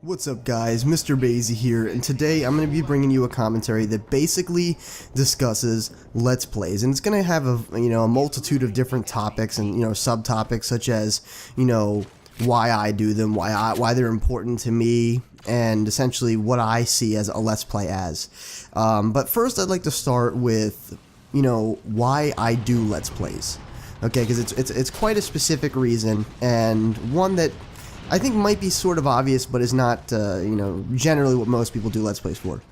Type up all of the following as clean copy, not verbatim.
What's up guys, Mr. Basie here, and today I'm going to be bringing you a commentary that basically discusses Let's Plays, and it's going to have a multitude of different topics and subtopics such as why I do them, why they're important to me, and essentially what I see as a Let's Play as. But first I'd like to start with why I do Let's Plays. Okay, because it's quite a specific reason, and one that I think might be sort of obvious, but is not, generally what most people do Let's Plays for.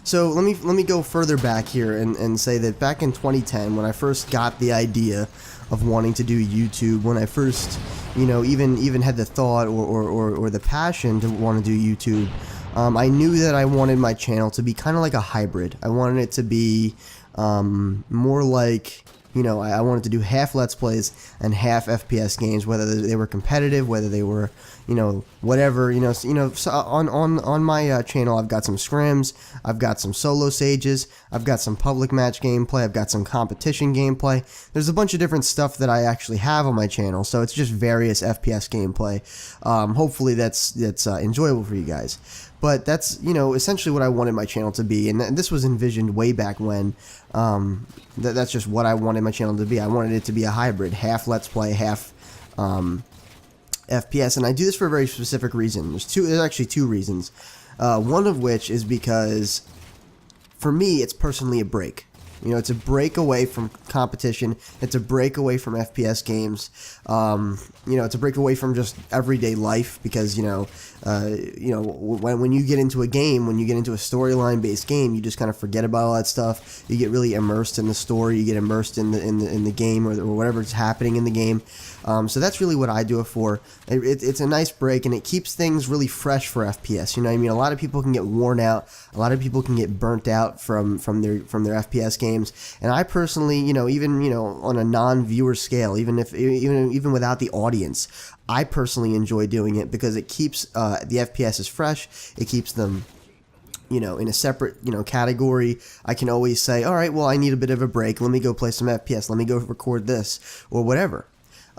So let me go further back here and say that back in 2010, when I first got the idea of wanting to do YouTube, when I first, even had the thought or the passion to want to do YouTube, I knew that I wanted my channel to be kind of like a hybrid. I wanted it to be more like, I wanted to do half Let's Plays and half FPS games, whether they were competitive, whether they were, whatever, so on my channel I've got some scrims, I've got some solo stages, I've got some public match gameplay, I've got some competition gameplay. There's a bunch of different stuff that I actually have on my channel, so it's just various FPS gameplay. Hopefully that's enjoyable for you guys. But that's, essentially what I wanted my channel to be, and this was envisioned way back when. That's just what I wanted my channel to be. I wanted it to be a hybrid, half Let's Play, half FPS, and I do this for a very specific reason. There's actually two reasons. One of which is because, for me, it's personally a break. It's a break away from competition. It's a break away from FPS games. It's a break away from just everyday life because, when you get into a game, when you get into a storyline-based game, you just kind of forget about all that stuff. You get really immersed in the story. You get immersed in the game or whatever's happening in the game. So that's really what I do it for. It's a nice break, and it keeps things really fresh for FPS. A lot of people can get worn out. A lot of people can get burnt out from their FPS games. And I personally, even on a non-viewer scale, even without the audience, I personally enjoy doing it because it keeps the FPS fresh. It keeps them in a separate, category. I can always say, all right, well, I need a bit of a break. Let me go play some FPS. Let me go record this or whatever.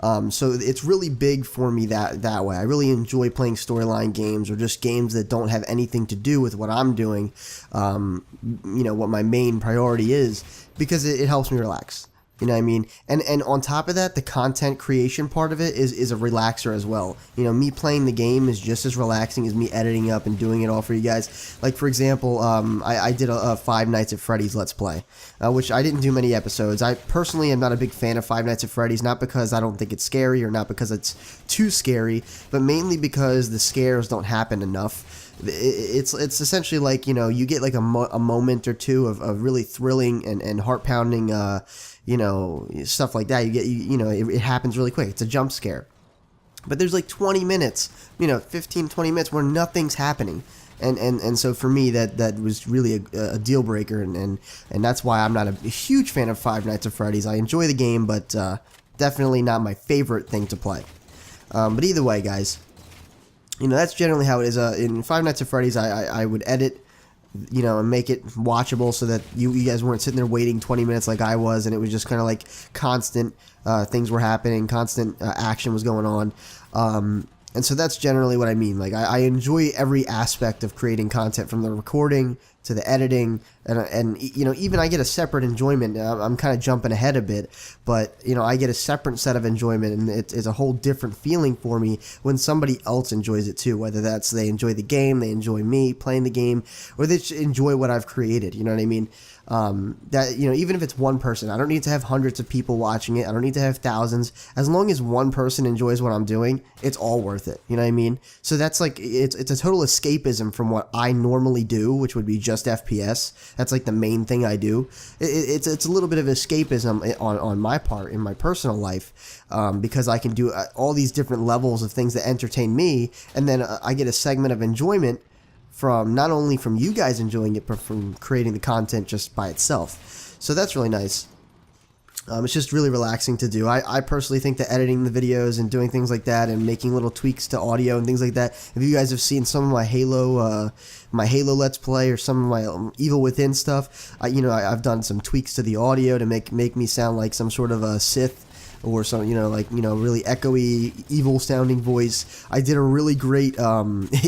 So it's really big for me that way. I really enjoy playing storyline games or just games that don't have anything to do with what I'm doing, what my main priority is, because it helps me relax. You know what I mean? And on top of that, the content creation part of it is a relaxer as well. Me playing the game is just as relaxing as me editing up and doing it all for you guys. Like, for example, I did a Five Nights at Freddy's Let's Play, which I didn't do many episodes. I personally am not a big fan of Five Nights at Freddy's, not because I don't think it's scary or not because it's too scary, but mainly because the scares don't happen enough. It's essentially like, you get like a moment or two of really thrilling and heart-pounding stuff like that. You get, it happens really quick. It's a jump scare. But there's like 20 minutes, 15, 20 minutes where nothing's happening. And so for me, that was really a deal breaker, and that's why I'm not a huge fan of Five Nights at Freddy's. I enjoy the game, but definitely not my favorite thing to play. But either way, guys, that's generally how it is. In Five Nights at Freddy's, I would edit, and make it watchable so that you guys weren't sitting there waiting 20 minutes like I was, and it was just kind of like constant things were happening, constant action was going on. And so that's generally what I mean. Like, I enjoy every aspect of creating content, from the recording to the editing, and even I get a separate enjoyment. I'm kind of jumping ahead a bit, but I get a separate set of enjoyment, and it's a whole different feeling for me when somebody else enjoys it too, whether that's they enjoy the game, they enjoy me playing the game, or they just enjoy what I've created. You know what I mean? Even if it's one person, I don't need to have hundreds of people watching it. I don't need to have thousands. As long as one person enjoys what I'm doing, it's all worth it. You know what I mean? So that's like, it's a total escapism from what I normally do, which would be just FPS. That's like the main thing I do. It's a little bit of escapism on my part in my personal life, because I can do all these different levels of things that entertain me, and then I get a segment of enjoyment from not only from you guys enjoying it, but from creating the content just by itself. So that's really nice. It's just really relaxing to do. I personally think that editing the videos and doing things like that and making little tweaks to audio and things like that, if you guys have seen some of my Halo Let's Play or some of my Evil Within stuff, I've done some tweaks to the audio to make me sound like some sort of a Sith or some, like, really echoey, evil sounding voice. I did a really great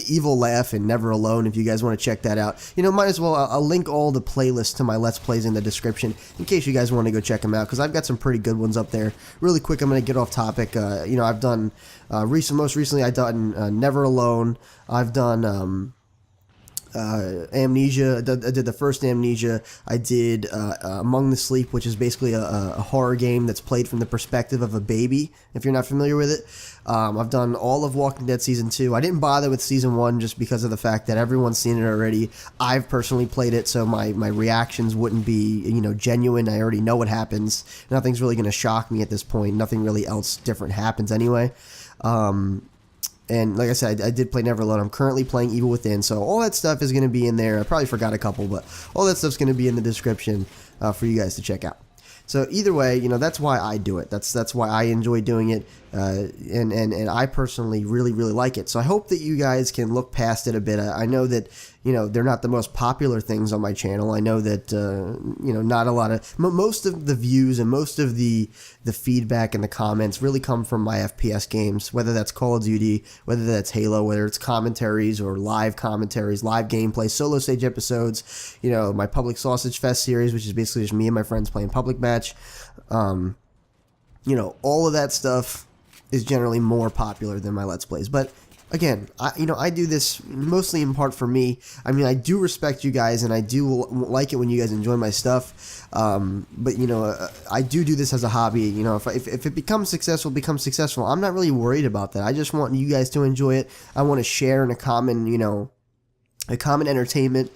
evil laugh in Never Alone. If you guys want to check that out, might as well. I'll link all the playlists to my Let's Plays in the description in case you guys want to go check them out, because I've got some pretty good ones up there. Really quick, I'm going to get off topic. I've done most recently I've done Never Alone. I've done Amnesia. I did the first Amnesia. I did Among the Sleep, which is basically a horror game that's played from the perspective of a baby, if you're not familiar with it. I've done all of Walking Dead Season 2. I didn't bother with Season 1 just because of the fact that everyone's seen it already. I've personally played it, so my reactions wouldn't be, genuine. I already know what happens. Nothing's really going to shock me at this point. Nothing really else different happens anyway. And like I said, I did play Never Alone. I'm currently playing Evil Within, so all that stuff is going to be in there. I probably forgot a couple, but all that stuff's going to be in the description for you guys to check out. So either way, that's why I do it. That's why I enjoy doing it, and I personally really like it. So I hope that you guys can look past it a bit. I know that they're not the most popular things on my channel. I know that not a lot of most of the views and most of the feedback and the comments really come from my FPS games, whether that's Call of Duty, whether that's Halo, whether it's commentaries or live commentaries, live gameplay, solo stage episodes. My Public Sausage Fest series, which is basically just me and my friends playing Public Match. All of that stuff is generally more popular than my Let's Plays. But again, I do this mostly in part for me. I mean, I do respect you guys, and I do like it when you guys enjoy my stuff. But I do this as a hobby. If it becomes successful, I'm not really worried about that. I just want you guys to enjoy it. I want to share in a common entertainment.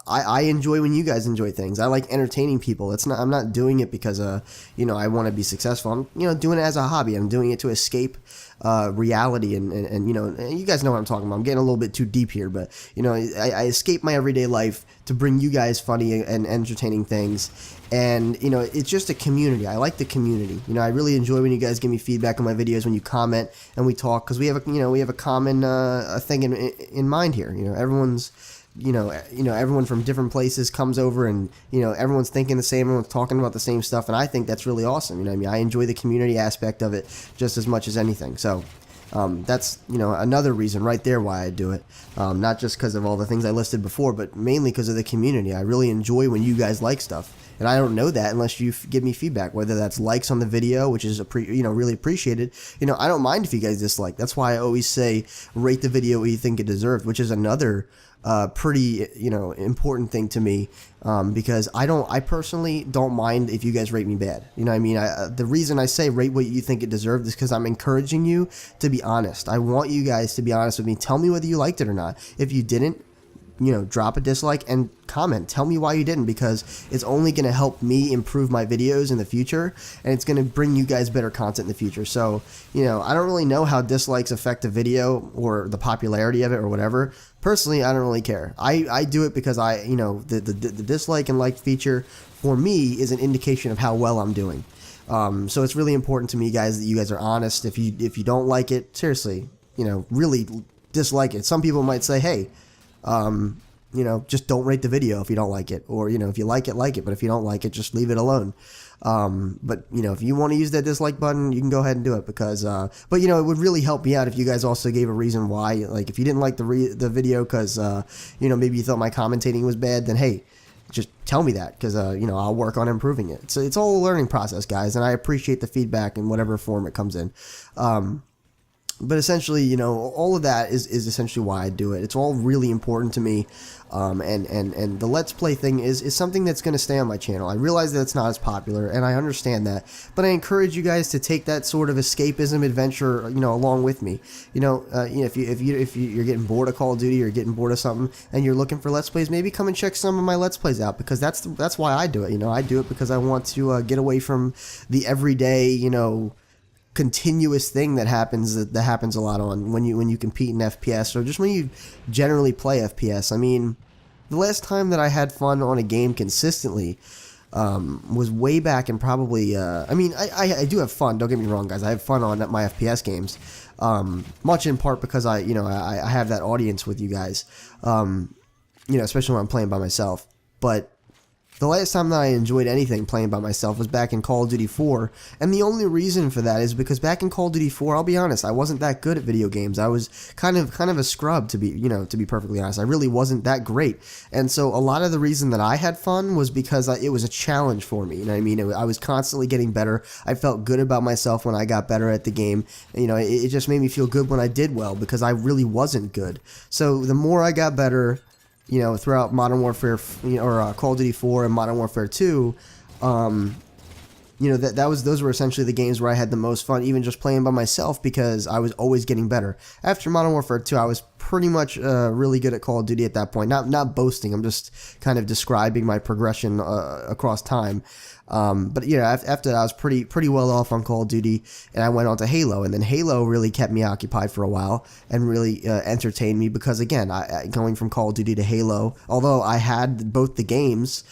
I enjoy when you guys enjoy things. I like entertaining people. I'm not doing it because I want to be successful. I'm doing it as a hobby. I'm doing it to escape reality, and you guys know what I'm talking about. I'm getting a little bit too deep here, but I escape my everyday life to bring you guys funny and entertaining things. And it's just a community. I like the community. I really enjoy when you guys give me feedback on my videos, when you comment and we talk, because we have a common thing in mind here. Everyone's everyone from different places comes over, and everyone's thinking the same, everyone's talking about the same stuff, and I think that's really awesome. I enjoy the community aspect of it just as much as anything. So that's another reason right there why I do it. Not just because of all the things I listed before, but mainly because of the community. I really enjoy when you guys like stuff, and I don't know that unless you give me feedback, whether that's likes on the video, which is really appreciated. I don't mind if you guys dislike. That's why I always say rate the video what you think it deserved, which is another pretty important thing to me, because I personally don't mind if you guys rate me bad. The reason I say rate what you think it deserved is because I'm encouraging you to be honest. I want you guys to be honest with me. Tell me whether you liked it or not. If you didn't, drop a dislike and comment. Tell me why you didn't, because it's only going to help me improve my videos in the future, and it's going to bring you guys better content in the future. So, I don't really know how dislikes affect a video or the popularity of it or whatever. Personally, I don't really care. I do it because the dislike and like feature for me is an indication of how well I'm doing. So it's really important to me, guys, that you guys are honest. If you don't like it, seriously, really dislike it. Some people might say, hey, just don't rate the video if you don't like it, or if you like it, but if you don't like it, just leave it alone. But if you want to use that dislike button, you can go ahead and do it, because but it would really help me out if you guys also gave a reason why. Like, if you didn't like the video because maybe you thought my commentating was bad, then hey, just tell me that, because I'll work on improving it. So it's all a learning process, guys, and I appreciate the feedback in whatever form it comes in. But essentially, all of that is essentially why I do it. It's all really important to me. And the Let's Play thing is something that's going to stay on my channel. I realize that it's not as popular, and I understand that. But I encourage you guys to take that sort of escapism adventure, along with me. If you're getting bored of Call of Duty, or getting bored of something, and you're looking for Let's Plays, maybe come and check some of my Let's Plays out, because that's why I do it. I do it because I want to get away from the everyday, continuous thing that happens a lot on when you compete in FPS, or just when you generally play FPS. I mean, the last time that I had fun on a game consistently was way back in probably I do have fun, don't get me wrong, guys. I have fun on my FPS games, much in part because I have that audience with you guys, especially when I'm playing by myself. But The last time that I enjoyed anything playing by myself was back in Call of Duty 4, and the only reason for that is because back in Call of Duty 4, I'll be honest, I wasn't that good at video games. I was kind of a scrub, to be perfectly honest. I really wasn't that great, and so a lot of the reason that I had fun was because it was a challenge for me. You know what I mean? I was constantly getting better. I felt good about myself when I got better at the game. You know, it just made me feel good when I did well because I really wasn't good. So the more I got better, you know, throughout Modern Warfare, or Call of Duty 4 and Modern Warfare 2, you know, those were essentially the games where I had the most fun, even just playing by myself, because I was always getting better. After Modern Warfare 2, I was pretty much really good at Call of Duty at that point. Not boasting, I'm just kind of describing my progression across time. But you know, after that, I was pretty well off on Call of Duty, and I went on to Halo, and then Halo really kept me occupied for a while and really entertained me because, again, going from Call of Duty to Halo, although I had both the games,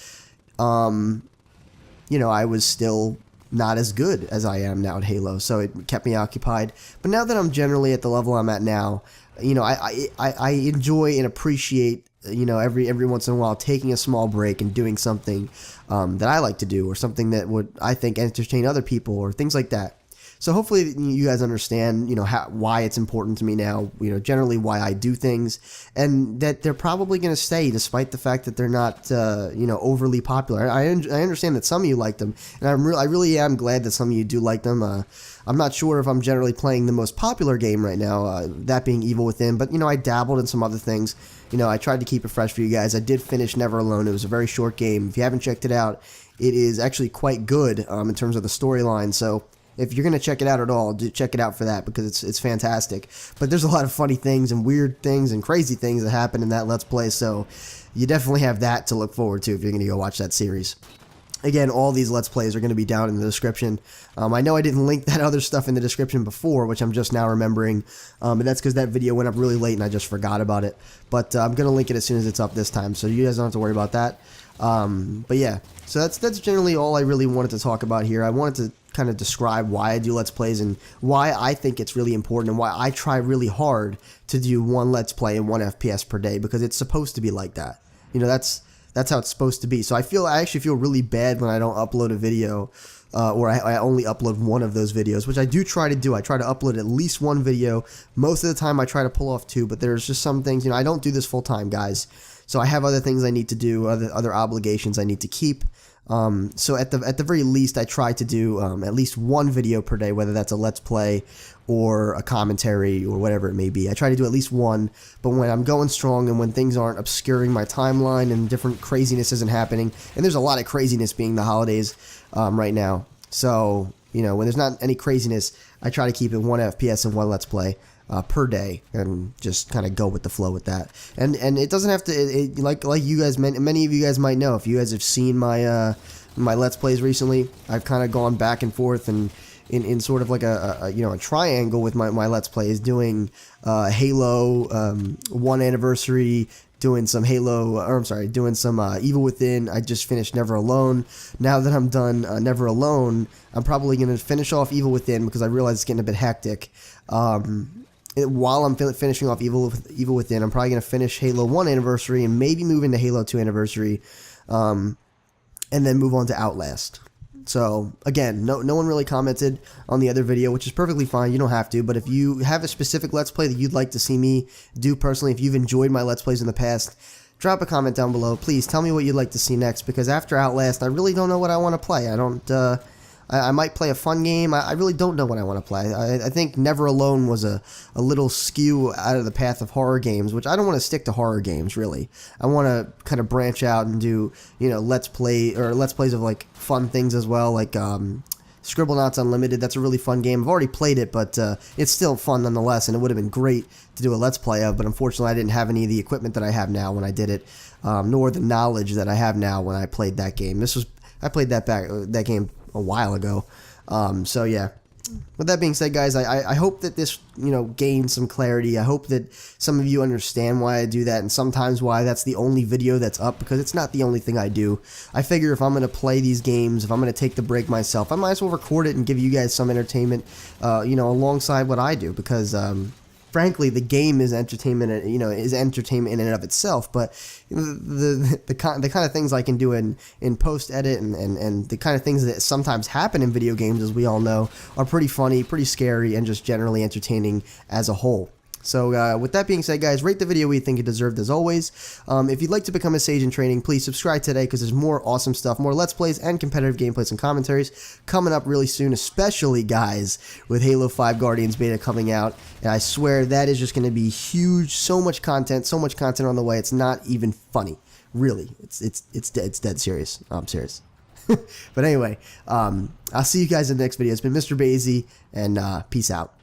you know, I was still not as good as I am now at Halo, so it kept me occupied. But now that I'm generally at the level I'm at now, you know, I enjoy and appreciate, you know, every once in a while taking a small break and doing something that I like to do, or something that would, I think, entertain other people, or things like that. So hopefully you guys understand, you know, why it's important to me now, you know, generally why I do things, and that they're probably going to stay despite the fact that they're not, you know, overly popular. I understand that some of you like them, and I really am glad that some of you do like them. I'm not sure if I'm generally playing the most popular game right now, that being Evil Within, but, you know, I dabbled in some other things. You know, I tried to keep it fresh for you guys. I did finish Never Alone. It was a very short game. If you haven't checked it out, it is actually quite good in terms of the storyline, so if you're going to check it out at all, do check it out for that, because it's fantastic. But there's a lot of funny things and weird things and crazy things that happen in that Let's Play, so you definitely have that to look forward to if you're going to go watch that series. Again, all these Let's Plays are going to be down in the description. I know I didn't link that other stuff in the description before, which I'm just now remembering, and that's because that video went up really late and I just forgot about it. But I'm going to link it as soon as it's up this time, so you guys don't have to worry about that. But yeah, so that's generally all I really wanted to talk about here. I wanted to kind of describe why I do Let's Plays and why I think it's really important and why I try really hard to do one Let's Play and 1 FPS per day, because it's supposed to be like that. You know, that's how it's supposed to be. So I actually feel really bad when I don't upload a video, or I only upload one of those videos, which I do try to do. I try to upload at least one video. Most of the time I try to pull off 2, but there's just some things, you know, I don't do this full time, guys. So I have other things I need to do, other obligations I need to keep. So at the very least, I try to do at least one video per day, whether that's a Let's Play or a commentary or whatever it may be. I try to do at least one, but when I'm going strong and when things aren't obscuring my timeline and different craziness isn't happening, and there's a lot of craziness being the holidays right now. So, you know, when there's not any craziness, I try to keep it 1 FPS and 1 Let's Play per day, and just kind of go with the flow with that. And it doesn't have to, like you guys, many of you guys might know, if you guys have seen my my Let's Plays recently, I've kind of gone back and forth and in sort of like a you know, a triangle with my Let's Plays, doing Halo 1 anniversary, doing some doing some Evil Within. I just finished Never Alone. Now that I'm done Never Alone, I'm probably going to finish off Evil Within, because I realize it's getting a bit hectic. While I'm finishing off Evil Within, I'm probably going to finish Halo 1 Anniversary and maybe move into Halo 2 Anniversary, and then move on to Outlast. So, again, no one really commented on the other video, which is perfectly fine. You don't have to, but if you have a specific Let's Play that you'd like to see me do personally, if you've enjoyed my Let's Plays in the past, drop a comment down below. Please tell me what you'd like to see next, because after Outlast, I really don't know what I want to play. I might play a fun game. I really don't know what I want to play. I think Never Alone was a little skew out of the path of horror games, which I don't want to stick to horror games, really. I want to kind of branch out and do, you know, Let's Plays of, like, fun things as well, like Scribblenauts Unlimited. That's a really fun game. I've already played it, but it's still fun nonetheless, and it would have been great to do a Let's Play of, but unfortunately I didn't have any of the equipment that I have now when I did it, nor the knowledge that I have now when I played that game. I played that game a while ago. So yeah, with that being said, guys, I hope that this, you know, gains some clarity. I hope that some of you understand why I do that, and sometimes why that's the only video that's up, because it's not the only thing I do. I figure if I'm going to play these games, if I'm going to take the break myself, I might as well record it and give you guys some entertainment, you know, alongside what I do, because frankly, the game is entertainment, is entertainment in and of itself. But the kind of things I can do in post edit and the kind of things that sometimes happen in video games, as we all know, are pretty funny, pretty scary, and just generally entertaining as a whole. So with that being said, guys, rate the video we think it deserved as always. If you'd like to become a Sage in training, please subscribe today because there's more awesome stuff, more Let's Plays and competitive gameplays and commentaries coming up really soon, especially, guys, with Halo 5 Guardians beta coming out. And I swear that is just going to be huge. So much content on the way. It's not even funny. Really. It's dead serious. I'm serious. But anyway, I'll see you guys in the next video. It's been Mr. Basie, and peace out.